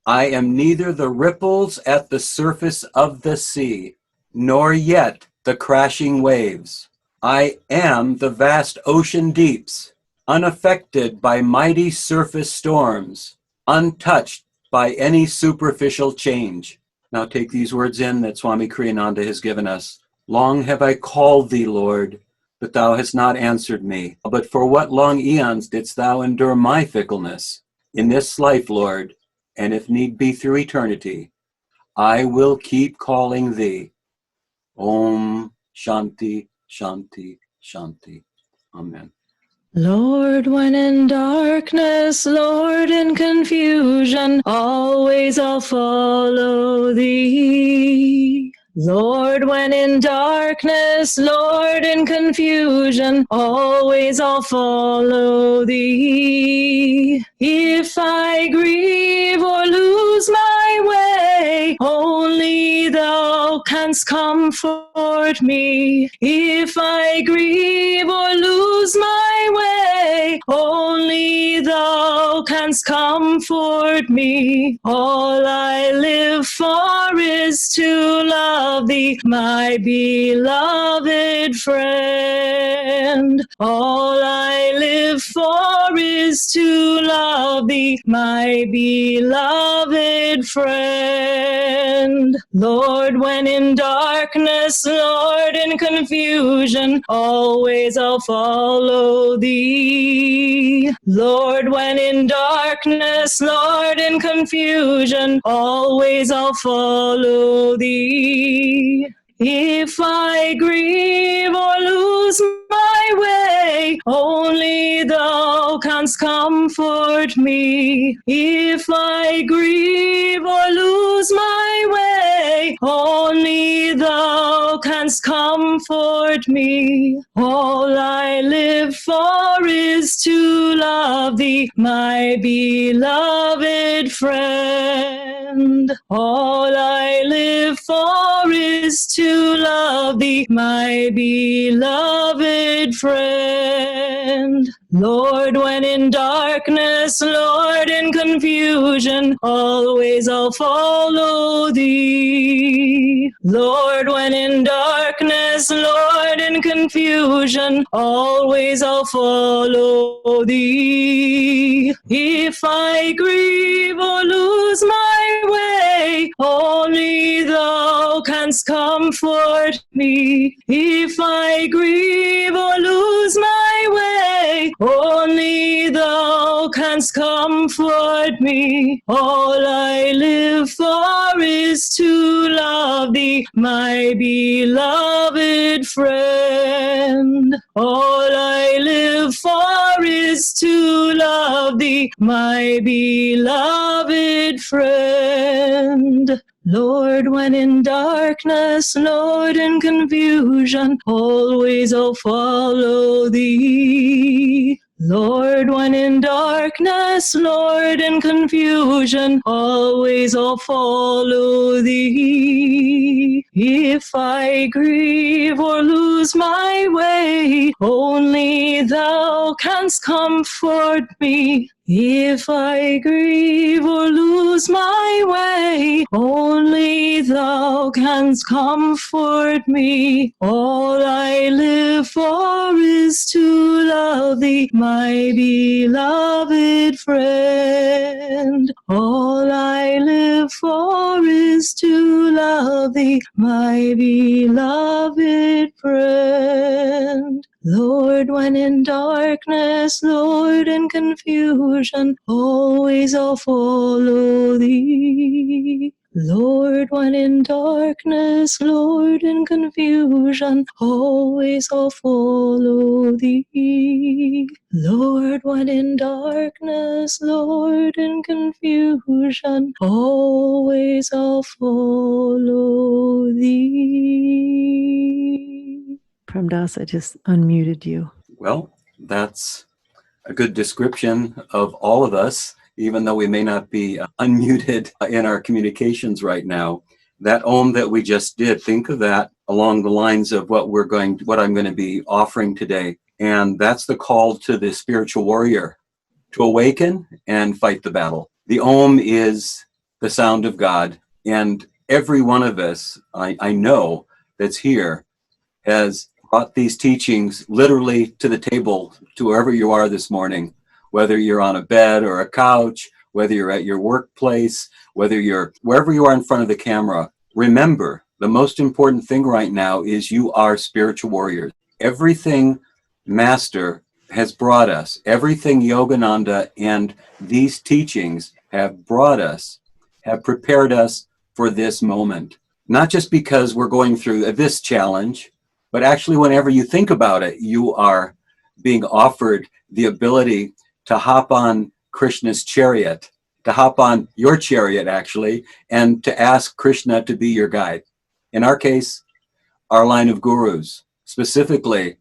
I am neither the ripples at the surface of the sea, nor yet the crashing waves. I am the vast ocean deeps, unaffected by mighty surface storms, untouched by any superficial change. Now take these words in that Swami Kriyananda has given us. Long have I called thee, Lord, but thou hast not answered me. But for what long eons didst thou endure my fickleness? In this life, Lord, and if need be through eternity, I will keep calling thee. Om Shanti, Shanti, Shanti. Amen. Lord, when in darkness, Lord, in confusion, always I'll follow thee. Lord, when in darkness, Lord, in confusion, always I'll follow thee. If I grieve or lose my way, only thou canst comfort me. If I grieve or lose my way, only thou canst comfort me. All I live for is to love thee, my beloved friend. All I live for is to love thee, my beloved friend. Lord, when in darkness, Lord, in confusion, always I'll follow thee. Lord, when in darkness, Lord, in confusion, always I'll follow thee. If I grieve or lose my way, only thou canst comfort me. If I grieve or lose my way, only thou canst comfort me. All I live for is to love thee, my beloved friend. All I live for is to love thee, my beloved friend. Lord, when in darkness, Lord, in confusion, always I'll follow thee. Lord, when in darkness, Lord, in confusion, always I'll follow thee. If I grieve or lose my way, only thou canst comfort me. If I grieve or lose my way, only thou canst comfort me. All I live for is to love thee, my beloved friend. All I live for is to love thee, my beloved friend. Lord, when in darkness, Lord, in confusion, always I'll follow thee. Lord, when in darkness, Lord, in confusion, always I'll follow thee. If I grieve or lose my way, only thou canst comfort me. If I grieve or lose my way, only thou canst comfort me. All I live for is to love thee, my beloved friend. All I live for is to love thee, my beloved friend. Lord, when in darkness, Lord, in confusion, always I'll follow thee. Lord, when in darkness, Lord, in confusion, always I'll follow thee. Lord, when in darkness, Lord, in confusion, always I'll follow thee. Premdas, I just unmuted you. Well, that's a good description of all of us, even though we may not be unmuted in our communications right now. That Om that we just did, think of that along the lines of what I'm going to be offering today. And that's the call to the spiritual warrior to awaken and fight the battle. The Om is the sound of God. And every one of us, I know, that's here has brought these teachings literally to the table, to wherever you are this morning, whether you're on a bed or a couch, whether you're at your workplace, whether you're wherever you are in front of the camera. Remember, the most important thing right now is you are spiritual warriors. Everything Master has brought us, everything Yogananda and these teachings have brought us, have prepared us for this moment. Not just because we're going through this challenge, but actually whenever you think about it, you are being offered the ability to hop on Krishna's chariot, to hop on your chariot actually, and to ask Krishna to be your guide. In our case, our line of gurus, specifically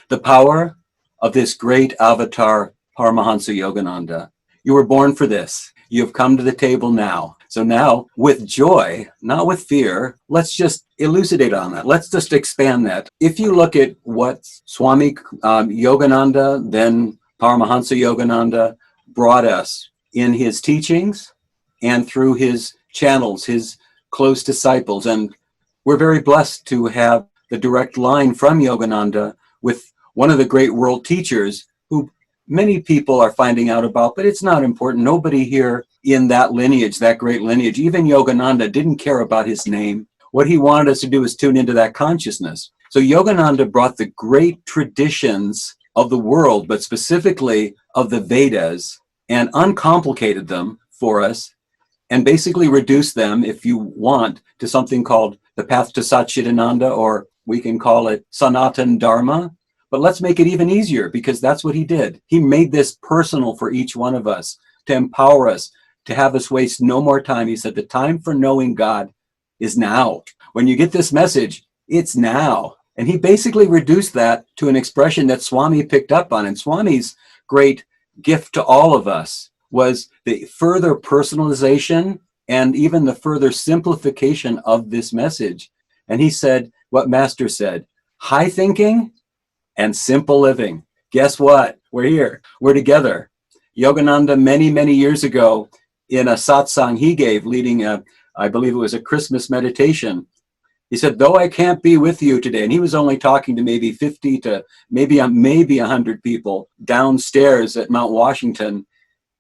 the power of this great avatar, Paramahansa Yogananda. You were born for this. You have come to the table now. So now, with joy, not with fear, let's just elucidate on that. Let's just expand that. If you look at what Swami Yogananda, then Paramahansa Yogananda, brought us in his teachings and through his channels, his close disciples, and we're very blessed to have the direct line from Yogananda with one of the great world teachers who many people are finding out about, but it's not important. Nobody here in that lineage, that great lineage, even Yogananda didn't care about his name. What he wanted us to do is tune into that consciousness. So Yogananda brought the great traditions of the world, but specifically of the Vedas, and uncomplicated them for us, and basically reduced them, if you want, to something called the path to Satchidananda, or we can call it Sanatan Dharma. But let's make it even easier, because that's what he did. He made this personal for each one of us, to empower us, to have us waste no more time. He said, the time for knowing God is now. When you get this message, it's now. And he basically reduced that to an expression that Swami picked up on. And Swami's great gift to all of us was the further personalization and even the further simplification of this message. And he said what Master said, high thinking and simple living. Guess what? We're here. We're together. Yogananda, many, many years ago, in a satsang he gave, leading I believe it was a Christmas meditation, he said, though I can't be with you today, and he was only talking to maybe 50 to maybe 100 people downstairs at Mount Washington,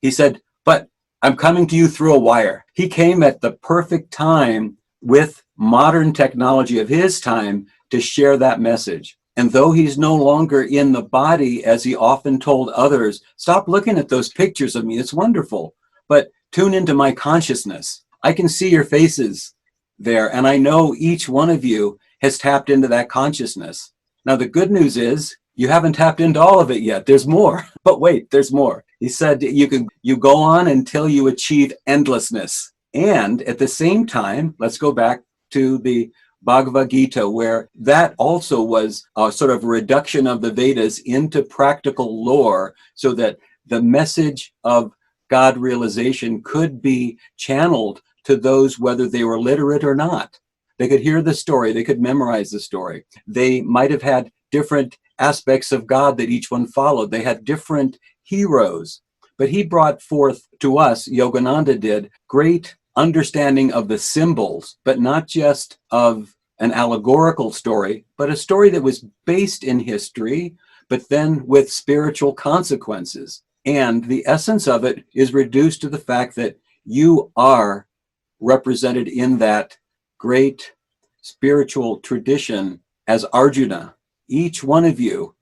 he said, but I'm coming to you through a wire. He came at the perfect time with modern technology of his time to share that message. And though he's no longer in the body, as he often told others, stop looking at those pictures of me. It's wonderful, but tune into my consciousness. I can see your faces there, and I know each one of you has tapped into that consciousness. Now, the good news is you haven't tapped into all of it yet. There's more. But wait, there's more. He said you go on until you achieve endlessness. And at the same time, let's go back to the Bhagavad Gita, where that also was a sort of reduction of the Vedas into practical lore, so that the message of God realization could be channeled to those whether they were literate or not. They could hear the story, they could memorize the story. They might have had different aspects of God that each one followed. They had different heroes. But he brought forth to us, Yogananda did, great understanding of the symbols, but not just of an allegorical story, but a story that was based in history, but then with spiritual consequences. And the essence of it is reduced to the fact that you are represented in that great spiritual tradition as Arjuna. Each one of you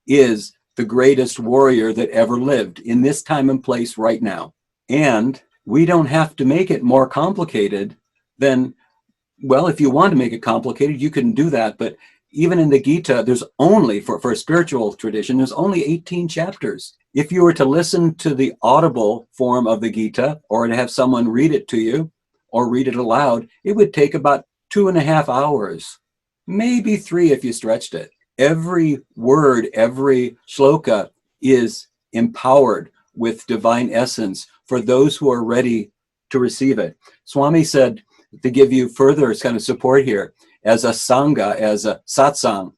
is the greatest warrior that ever lived in this time and place right now. And we don't have to make it more complicated than, well, if you want to make it complicated, you can do that. But even in the Gita, there's only, for a spiritual tradition, there's only 18 chapters. If you were to listen to the audible form of the Gita, or to have someone read it to you, or read it aloud, it would take about 2.5 hours, maybe 3 if you stretched it. Every word, every shloka is empowered with divine essence for those who are ready to receive it. Swami said, to give you further kind of support here, as a sangha, as a satsang,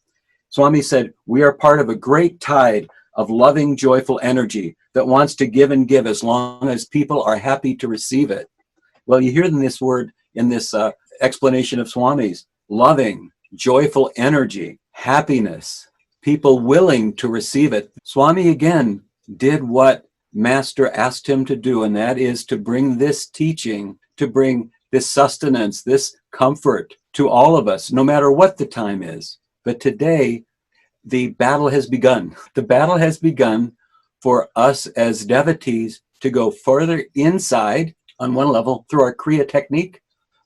Swami said, we are part of a great tide of loving, joyful energy that wants to give and give as long as people are happy to receive it. Well, you hear in this word, in this explanation of Swami's, loving, joyful energy, happiness, people willing to receive it. Swami again did what Master asked him to do, and that is to bring this teaching, to bring this sustenance, this comfort to all of us, no matter what the time is. But today, the battle has begun. The battle has begun for us as devotees to go further inside on one level through our Kriya technique,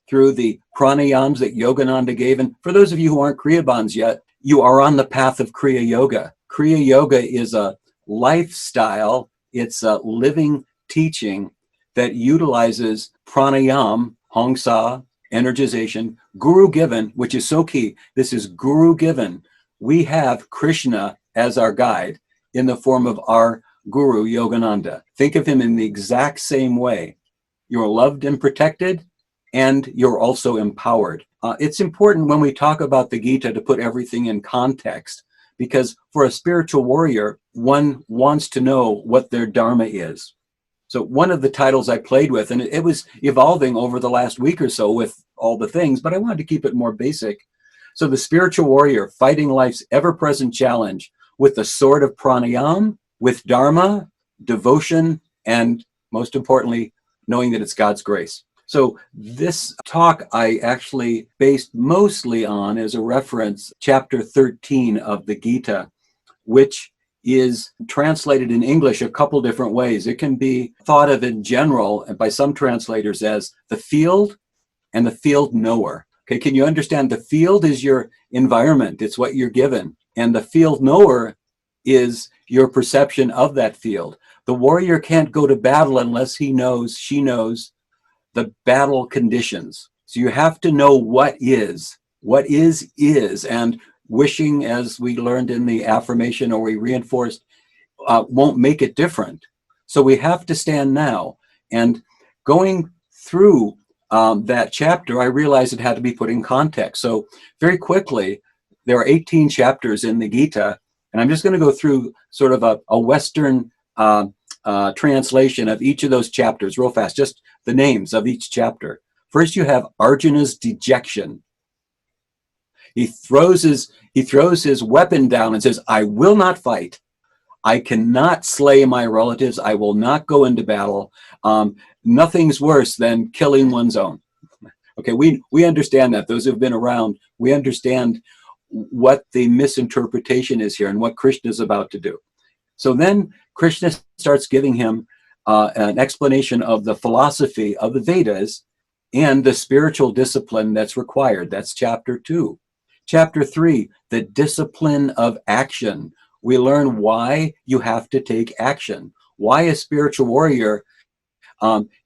through the pranayams that Yogananda gave. And for those of you who aren't Kriyabans yet, you are on the path of Kriya Yoga. Kriya Yoga is a lifestyle. It's a living teaching that utilizes pranayam, hongsa, energization, guru given, which is so key. This is guru given. We have Krishna as our guide in the form of our guru, Yogananda. Think of him in the exact same way. You're loved and protected, and you're also empowered. It's important when we talk about the Gita to put everything in context, because for a spiritual warrior, one wants to know what their dharma is. So one of the titles I played with, and it was evolving over the last week or so with all the things, but I wanted to keep it more basic. So the spiritual warrior fighting life's ever-present challenge with the sword of pranayam, with dharma, devotion, and most importantly, knowing that it's God's grace. So this talk I actually based mostly on as a reference, chapter 13 of the Gita, which is translated in English a couple different ways. It can be thought of in general by some translators as the field and the field knower. Okay, can you understand? The field is your environment. It's what you're given. And the field knower is your perception of that field. The warrior can't go to battle unless he knows, she knows the battle conditions. So you have to know what is. What is. And wishing, as we learned in the affirmation or we reinforced, won't make it different. So we have to stand now. And going through that chapter, I realized it had to be put in context. So very quickly, there are 18 chapters in the Gita, and I'm just going to go through sort of a Western translation of each of those chapters real fast, just the names of each chapter. First, you have Arjuna's dejection. He throws his weapon down and says, I will not fight. I cannot slay my relatives. I will not go into battle. Nothing's worse than killing one's own. Okay, we understand that. Those who've been around, we understand what the misinterpretation is here and what Krishna is about to do. So then Krishna starts giving him an explanation of the philosophy of the Vedas and the spiritual discipline that's required. That's chapter 2. Chapter 3, the discipline of action. We learn why you have to take action. Why a spiritual warrior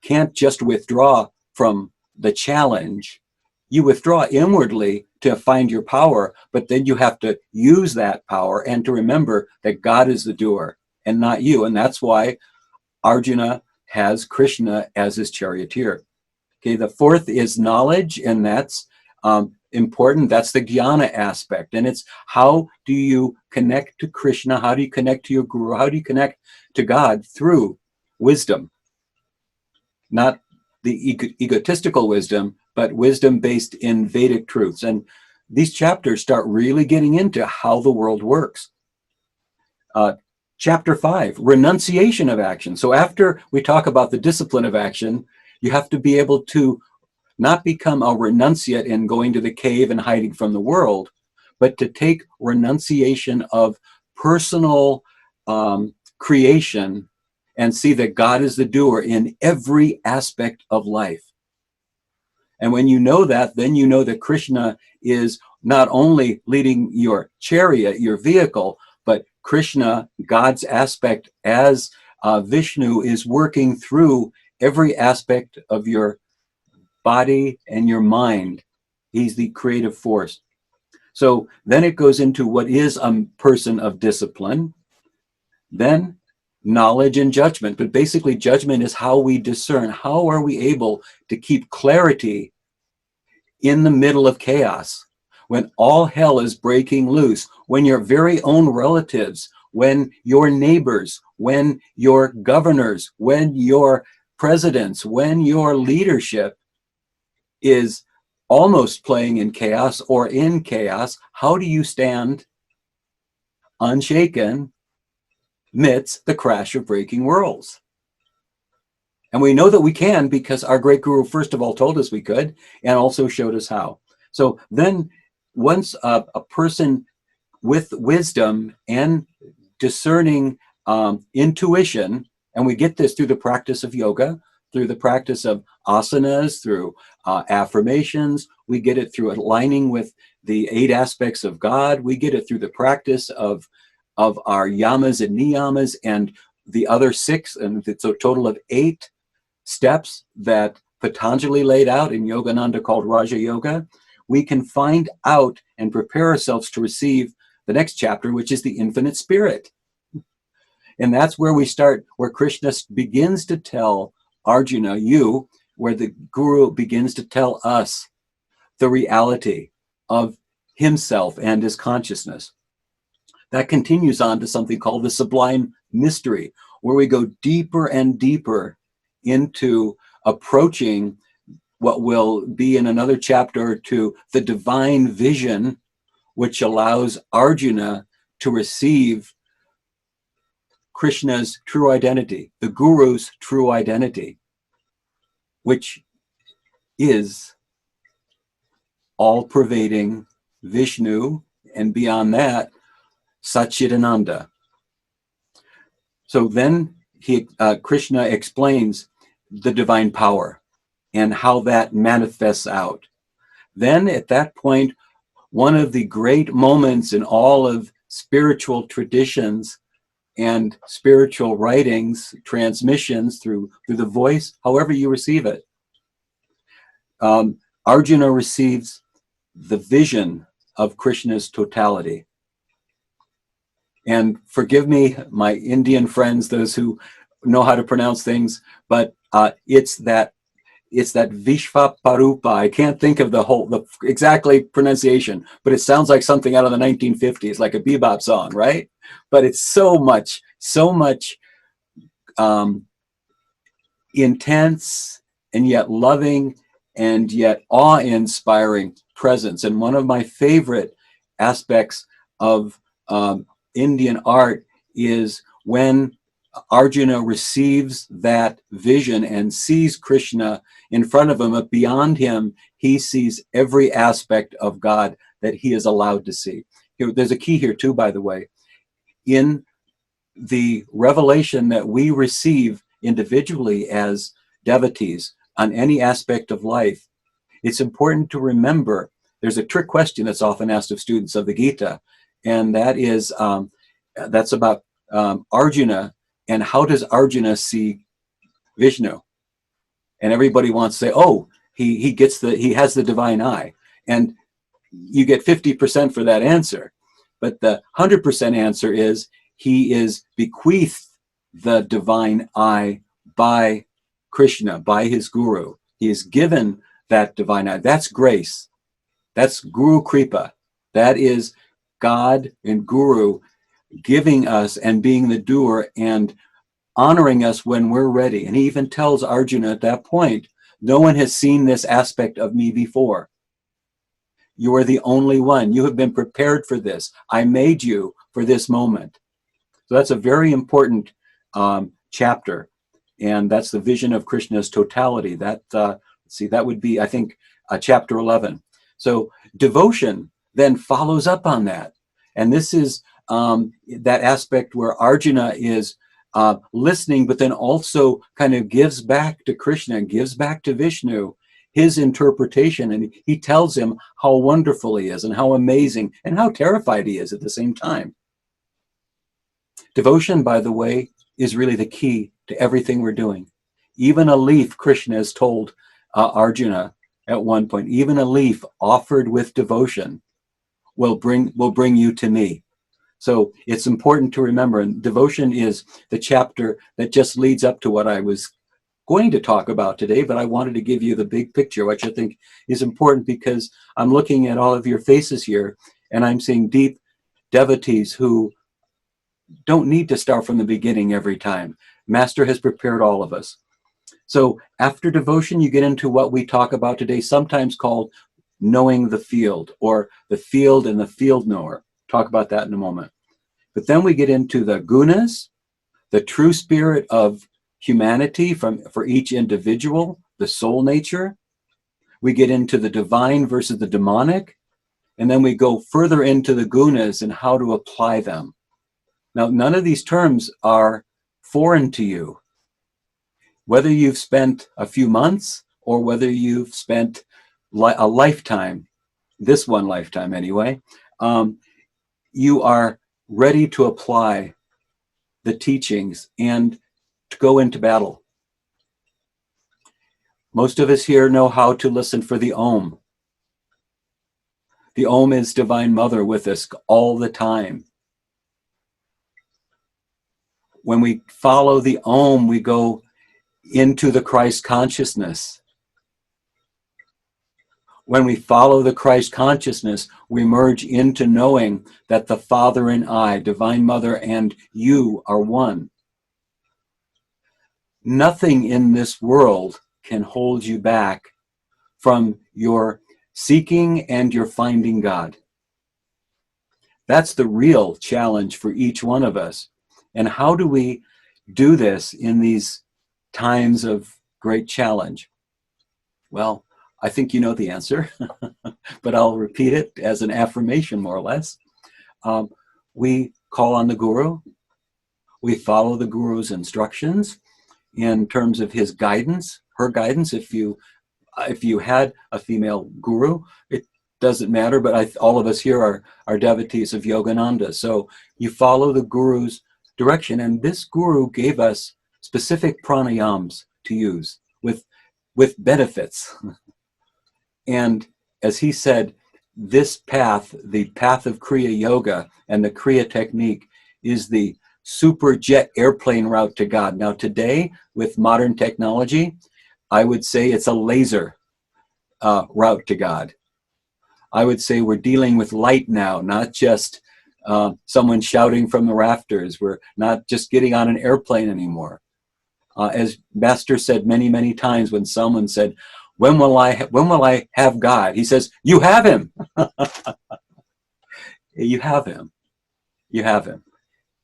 can't just withdraw from the challenge. You withdraw inwardly to find your power, but then you have to use that power and to remember that God is the doer and not you. And that's why Arjuna has Krishna as his charioteer. Okay, the fourth is knowledge, and that's important. That's the jnana aspect. And it's how do you connect to Krishna? How do you connect to your guru? How do you connect to God? Through wisdom. Not the egotistical wisdom, but wisdom based in Vedic truths. And these chapters start really getting into how the world works. Chapter 5, renunciation of action. So after we talk about the discipline of action, you have to be able to not become a renunciate in going to the cave and hiding from the world, but to take renunciation of personal creation and see that God is the doer in every aspect of life. And when you know that, then you know that Krishna is not only leading your chariot, your vehicle, but Krishna, God's aspect as Vishnu, is working through every aspect of your body and your mind. He's the creative force. So then it goes into what is a person of discipline, then knowledge and judgment. But basically judgment is how we discern. How are we able to keep clarity in the middle of chaos? When all hell is breaking loose, when your very own relatives, when your neighbors, when your governors, when your presidents, when your leadership is almost playing in chaos or in chaos, how do you stand unshaken amidst the crash of breaking worlds? And we know that we can because our great guru, first of all, told us we could and also showed us how. So then once a person with wisdom and discerning intuition, and we get this through the practice of yoga, through the practice of asanas, through affirmations, we get it through aligning with the 8 aspects of God, we get it through the practice of our yamas and niyamas and the other 6, and it's a total of 8 steps that Patanjali laid out in Yogananda called Raja Yoga. We can find out and prepare ourselves to receive the next chapter, which is the infinite spirit. And that's where we start, where Krishna begins to tell Arjuna, you, where the guru begins to tell us the reality of himself and his consciousness. That continues on to something called the sublime mystery, where we go deeper and deeper into approaching what will be in another chapter or two, the divine vision, which allows Arjuna to receive Krishna's true identity, the guru's true identity, which is all-pervading Vishnu, and beyond that, Satchidananda. So then Krishna explains the divine power and how that manifests out. Then at that point, one of the great moments in all of spiritual traditions and spiritual writings, transmissions through the voice, however you receive it, Arjuna receives the vision of Krishna's totality. And forgive me, my Indian friends, those who know how to pronounce things, but it's that Vishvaparupa. I can't think of the exactly pronunciation, but it sounds like something out of the 1950s, like a bebop song, right? But it's so much intense and yet loving and yet awe-inspiring presence. And one of my favorite aspects of Indian art is when Arjuna receives that vision and sees Krishna in front of him, but beyond him, he sees every aspect of God that he is allowed to see. There's a key here too, by the way. In the revelation that we receive individually as devotees on any aspect of life, it's important to remember there's a trick question that's often asked of students of the Gita, and that is that's about Arjuna and how does Arjuna see Vishnu? And everybody wants to say, oh, he has the divine eye, and you get 50% for that answer. But the 100% answer is he is bequeathed the divine eye by Krishna, by his guru. He is given that divine eye. That's grace. That's Guru Kripa. That is God and Guru giving us and being the doer and honoring us when we're ready. And he even tells Arjuna at that point, no one has seen this aspect of me before. You are the only one. You have been prepared for this. I made you for this moment. So that's a very important chapter. And that's the vision of Krishna's totality. That, that would be, I think, chapter 11. So devotion then follows up on that. And this is that aspect where Arjuna is listening, but then also kind of gives back to Krishna, gives back to Vishnu his interpretation. And he tells him how wonderful he is and how amazing and how terrified he is at the same time. Devotion, by the way, is really the key to everything we're doing. Even a leaf, Krishna has told Arjuna at one point, even a leaf offered with devotion will bring you to me. So it's important to remember, and devotion is the chapter that just leads up to what I was going to talk about today, but I wanted to give you the big picture, which I think is important because I'm looking at all of your faces here and I'm seeing deep devotees who don't need to start from the beginning every time. Master has prepared all of us. So after devotion, you get into what we talk about today, sometimes called knowing the field, or the field and the field knower. Talk about that in a moment. But then we get into the gunas, the true spirit of humanity for each individual, the soul nature. We get into the divine versus the demonic, and then we go further into the gunas and how to apply them. Now, none of these terms are foreign to you. Whether you've spent a few months or whether you've spent a lifetime, this one lifetime anyway, you are ready to apply the teachings and to go into battle. Most of us here know how to listen for the Om. The Om is Divine Mother with us all the time. When we follow the Om, we go into the Christ consciousness. When we follow the Christ consciousness, we merge into knowing that the Father and I, Divine Mother and you, are one. Nothing in this world can hold you back from your seeking and your finding God. That's the real challenge for each one of us. And how do we do this in these times of great challenge? Well, I think you know the answer, but I'll repeat it as an affirmation, more or less. We call on the Guru. We follow the Guru's instructions in terms of his guidance, her guidance. If you had a female guru, it doesn't matter, but all of us here are devotees of Yogananda. So you follow the Guru's direction, and this Guru gave us specific pranayams to use with benefits. And as he said, this path, the path of Kriya Yoga and the Kriya technique, is the super jet airplane route to God. Now today, with modern technology, I would say it's a laser route to God. I would say we're dealing with light now, not just someone shouting from the rafters. We're not just getting on an airplane anymore. As Master said many, many times, when someone said, when will I have God? He says, you have him. You have him. You have him.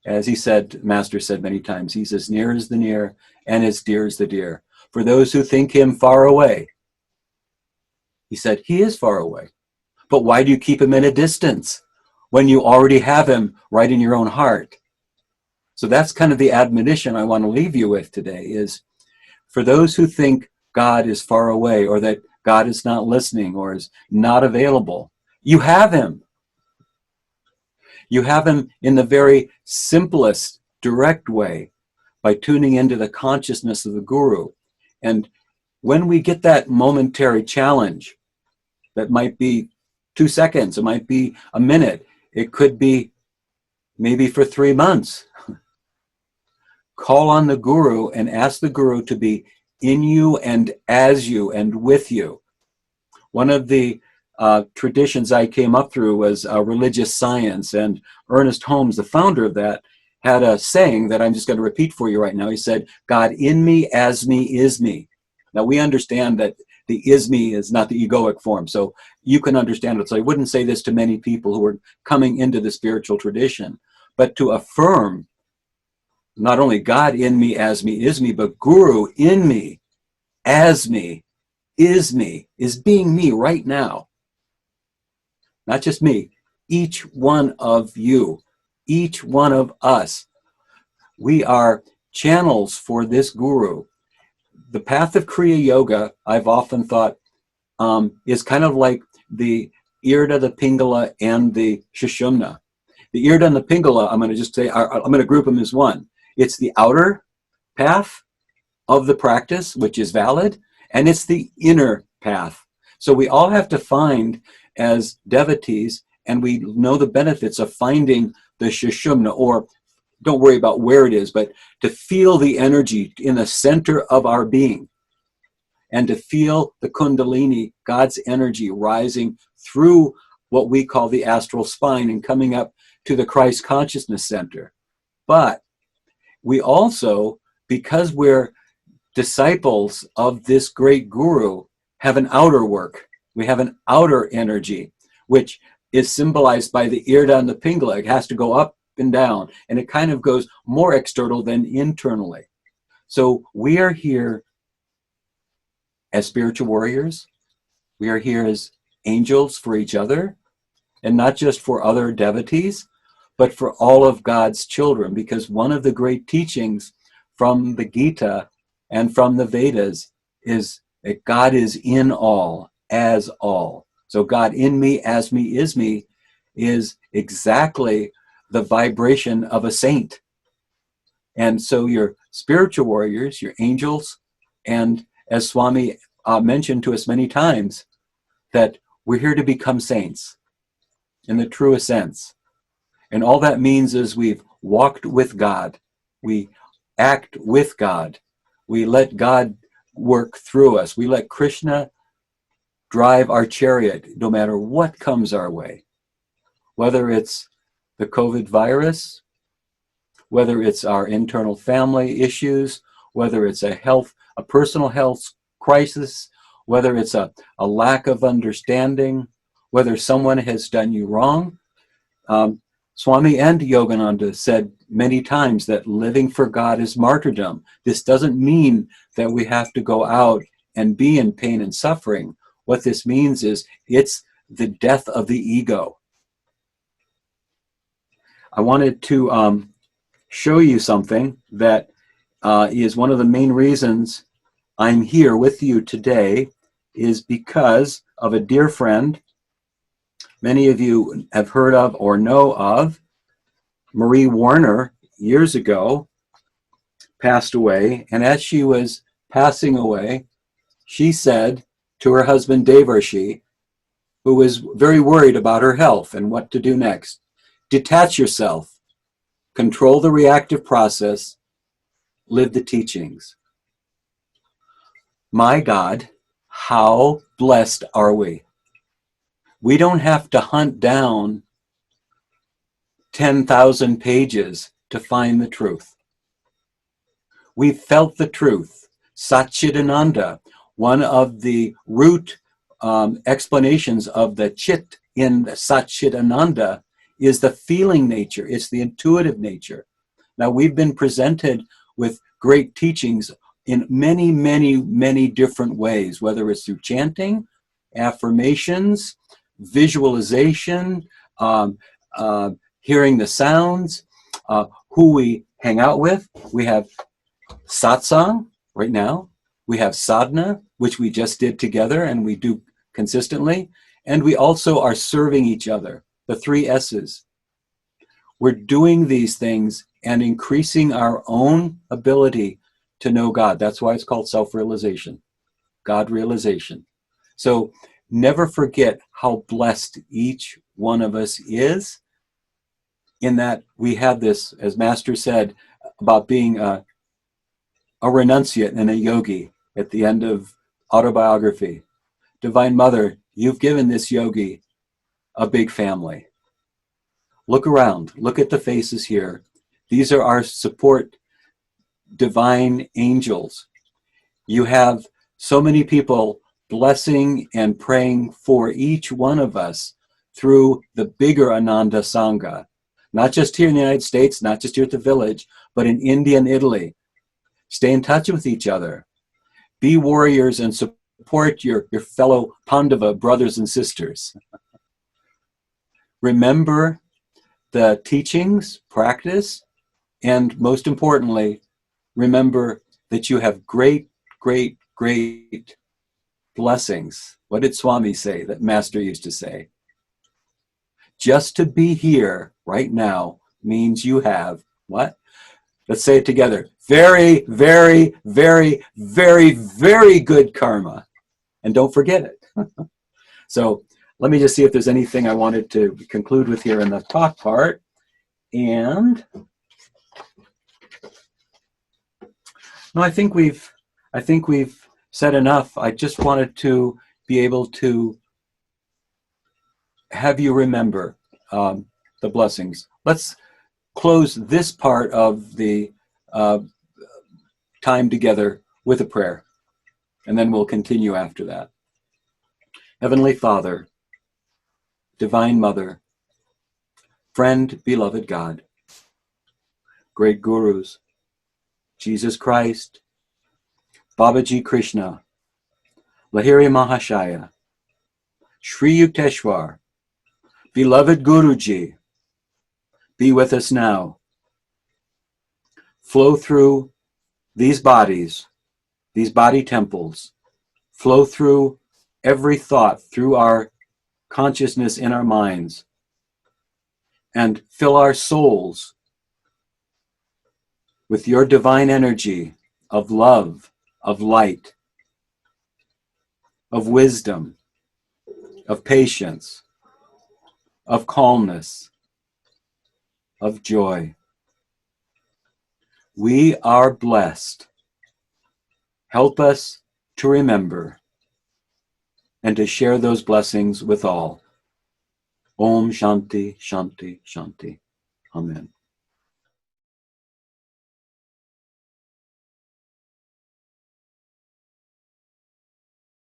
As he said, Master said many times, he's as near as the near and as dear as the dear. For those who think him far away, he said, he is far away. But why do you keep him at a distance when you already have him right in your own heart? So that's kind of the admonition I want to leave you with today, is for those who think God is far away, or that God is not listening or is not available, you have him. You have him in the very simplest, direct way, by tuning into the consciousness of the Guru. And when we get that momentary challenge, that might be 2 seconds, it might be a minute, it could be maybe for 3 months. Call on the Guru and ask the Guru to be in you and as you and with you. One of the traditions I came up through was religious science, and Ernest Holmes, the founder of that, had a saying that I'm just going to repeat for you right now. He said, God in me, as me, is me. Now we understand that the is me is not the egoic form, so you can understand it. So I wouldn't say this to many people who are coming into the spiritual tradition, but to affirm not only God in me, as me, is me, but Guru in me, as me, is being me right now. Not just me, each one of you, each one of us. We are channels for this Guru. The path of Kriya Yoga, I've often thought, is kind of like the Irda, the Pingala, and the Sushumna. The Irda and the Pingala, I'm going to just say, I'm going to group them as one. It's the outer path of the practice, which is valid, and it's the inner path. So we all have to find, as devotees, and we know the benefits of finding the Sushumna, or don't worry about where it is, but to feel the energy in the center of our being, and to feel the Kundalini, God's energy, rising through what we call the astral spine and coming up to the Christ consciousness center. But we also, because we're disciples of this great guru have an outer work. We have an outer energy, which is symbolized by the irda and the pingala. It has to go up and down, and it kind of goes more external than internally. So we are here as spiritual warriors. We are here as angels for each other, and not just for other devotees, but for all of God's children, because one of the great teachings from the Gita and from the Vedas is that God is in all, as all. So God in me, as me, is exactly the vibration of a saint. And so your spiritual warriors, your angels, and as Swami mentioned to us many times, that we're here to become saints in the truest sense. And all that means is we've walked with God. We act with God. We let God work through us. We let Krishna drive our chariot no matter what comes our way. Whether it's the COVID virus, whether it's our internal family issues, whether it's a personal health crisis, whether it's a lack of understanding, whether someone has done you wrong. Swami and Yogananda said many times that living for God is martyrdom. This doesn't mean that we have to go out and be in pain and suffering. What this means is it's the death of the ego. I wanted to show you something that is one of the main reasons I'm here with you today, is because of a dear friend many of you have heard of or know of. Marie Warner, years ago, passed away, and as she was passing away, she said to her husband Devarshi, who was very worried about her health and what to do next, detach yourself, control the reactive process, live the teachings. My God, how blessed are we? We don't have to hunt down 10,000 pages to find the truth. We felt the truth. Satchidananda, one of the root explanations of the chit in Satchidananda, is the feeling nature. It's the intuitive nature. Now, we've been presented with great teachings in many, many, many different ways, whether it's through chanting, affirmations, visualization, hearing the sounds, who we hang out with. We have satsang right now. We have sadhana, which we just did together and we do consistently. And we also are serving each other, the 3 S's. We're doing these things and increasing our own ability to know God. That's why it's called self-realization, God realization. So never forget how blessed each one of us is, in that we have this, as Master said, about being a renunciate and a yogi at the end of autobiography. Divine Mother, you've given this yogi a big family. Look around, look at the faces here. These are our support divine angels. You have so many people blessing and praying for each one of us through the bigger Ananda Sangha. Not just here in the United States, not just here at the village, but in India and Italy. Stay in touch with each other. Be warriors and support your fellow Pandava brothers and sisters. Remember the teachings, practice, and most importantly, remember that you have great, great, great blessings. What did Swami say that Master used to say? Just to be here right now means you have what? Let's say it together. Very, very, very, very, very good karma. And don't forget it. So let me just see if there's anything I wanted to conclude with here in the talk part. And no, I think we've said enough. I just wanted to be able to have you remember the blessings. Let's close this part of the time together with a prayer, and then we'll continue after that. Heavenly Father, Divine Mother, friend, beloved God, great gurus, Jesus Christ, Babaji Krishna, Lahiri Mahashaya, Sri Yukteswar, beloved Guruji, be with us now. Flow through these bodies, these body temples, flow through every thought, through our consciousness in our minds, and fill our souls with your divine energy of love, of light, of wisdom, of patience, of calmness, of joy. We are blessed. Help us to remember and to share those blessings with all. Om Shanti, Shanti, Shanti. Amen.